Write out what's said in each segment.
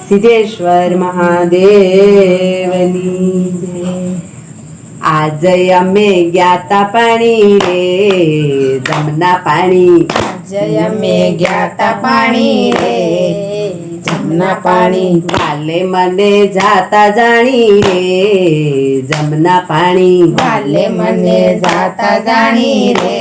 સિદ્ધેશ્વર મહાદેવની જય। આજે અમે ગ્યાતા પાણી રે જમના પાણી। આજે અમે ગ્યાતા પાણી રે જમના પાણી। વાલે મને જાતા જાણી રે જમના પાણી। વાલે મને જાતા જાણી રે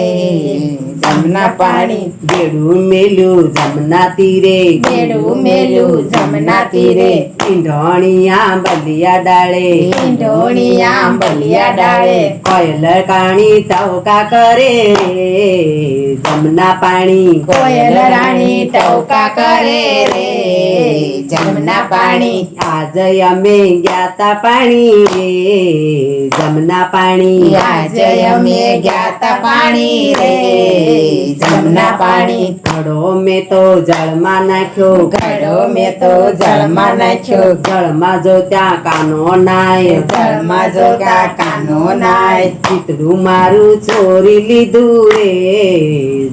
જમના પાણી। બેડું મેલું જમના તીરે બેડું મેલું જમના તીરે। ઈંઢોણિયા બલિયા ડાળે ઈંઢોણિયા બલિયા ડાળે। કોયલ કાણી ટવકા કરે રે જમના પાણી। કોયલ રાણી ટવકા કરે રે જમના પાણી। આજે અમે ગ્યાતા પાણી રે જમના પાણી। આજે અમે ગ્યાતા પાણી રે જમના પાણી। ઘડો મેં તો જળમાં નાખ્યો ઘડો મેં તો જળમાં નાખ્યો। જળમાં જો ત્યાં કાનો નાય જળમાં જો કાનો નાય। ચિતડું મારું ચોરી લીધું રે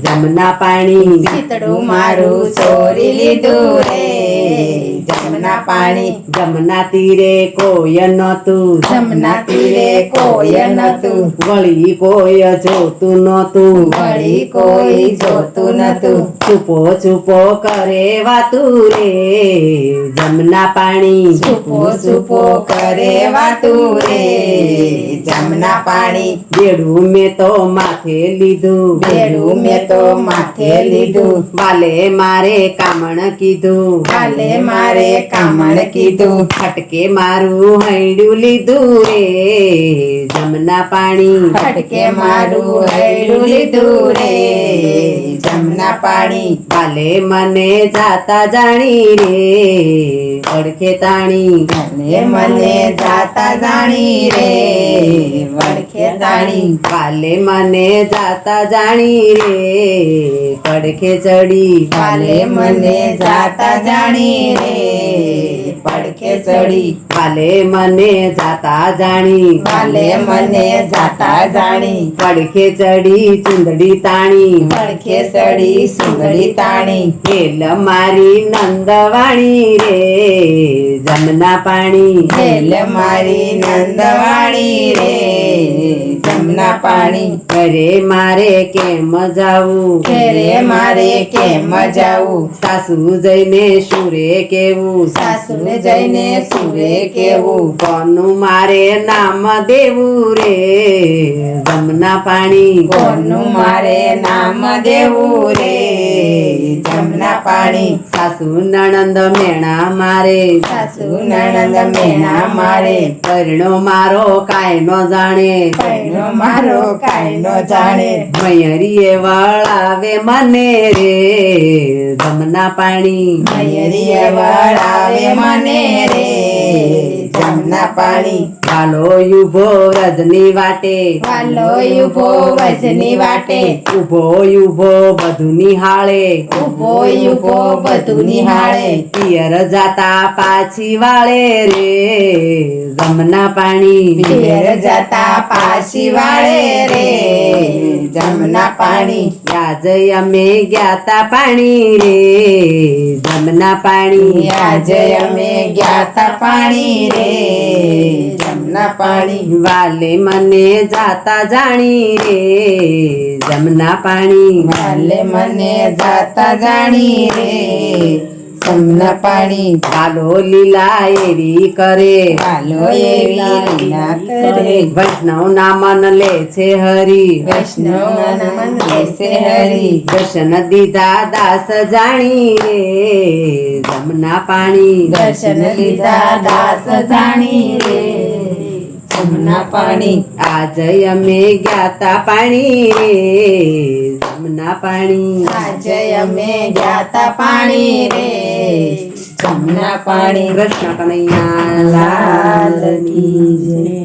જમના પાણી। ચિતડું મારું ચોરી લીધું રે જમના પાણી। જમના તીરે કોઈ નતું જમના તીરે કોઈ નતું। વળી કોઈ જોતું નતું વળી કોઈ જોતું નતું। છુપો છુપો કરે વાતું રે જમના પાણી। છુપો છુપો કરે વાતું રે જમના પાણી। બેડું મેં તો માથે લીધું બેડું મેં તો માથે લીધું। વાલે મારે કામણ કીધું કાલે મારે કામણ કીધું। ખટકે મારું હૈડું લીધું રે જમના પાણી। ખટકે મારું હૈડું લીધું રે જમના પાણી। વાલે મને જાતા જાણી રે વડખે તાણી। વાલે મને જાતા જાણી રે વડખે તાણી। વાલે મને જાતા જાણી રે પડખે ચડી। વાલે મને જાતા જાણી રે પડખે ચડી। વાલે મને જાતા જાણી વાલે મને જાતા જાણી પડખે ચડી ચુંદડી તાણી। પડખે ચડી સુંદરી તાણી। હેલ મારી નંદવાણી રે જમના પાણી। હેલ મારી નંદવાણી રે જમના પાણી। ઘરે મારે કેમ જાવું ઘેરે મારે કેમ જાવું। સાસુ જઈને સુરે કેવું સાસુને જઈને સુરે કેવું। કોનું મારે નામ દેવું રે જમના પાણી। કોનું મારે નામ દેવું રે જમના પાણી। સાસુ નણંદ મેણા મારે સાસુ નણંદ મેણા મારે। પરણો મારો કાય નો જાણે પૈણો મારો કાંઈ નો જાણે। મયરીએ વળાવે મને રે જમના પાણી। મયરીએ વળાવે મને રે જમના પાણી। વાલો યુભો રજની વાટે વાલો યુભો વજની વાટે। ઉભો યુભો બધું નિહાળે ઉભો યુભો બધું નિહાળે। પિયર જાતા પાછી વાળે રે જમના પાણી। પિયર જતા પાછી વાળે રે જમના પાણી। આજે અમે ગ્યાતા પાણી રે જમના પાણી। આજે અમે ગ્યાતા પાણી રે જમના પાણી। વાલે મને જાતા જાણી રે જમના પાણી। વાલે મને જાતા જાણી રે જમના પાણી। વાલો લીલા એવી કરે વાલો એવી લીલા કરે। વૈષ્ણવ ના મન લે છે હરી વૈષ્ણવ મન લેશે હરી। દર્શન દીધા દાસ જાણી રે જમના પાણી। દર્શન લીધા દાસ જાણી રે જમના પાણી। આજે અમે ગ્યાતા પાણી રે જમના પાણી। આજે અમે ગ્યાતા પાણી રે જમના પાણી। કૃષ્ણ કનૈયા લાલ લાલ કી જય।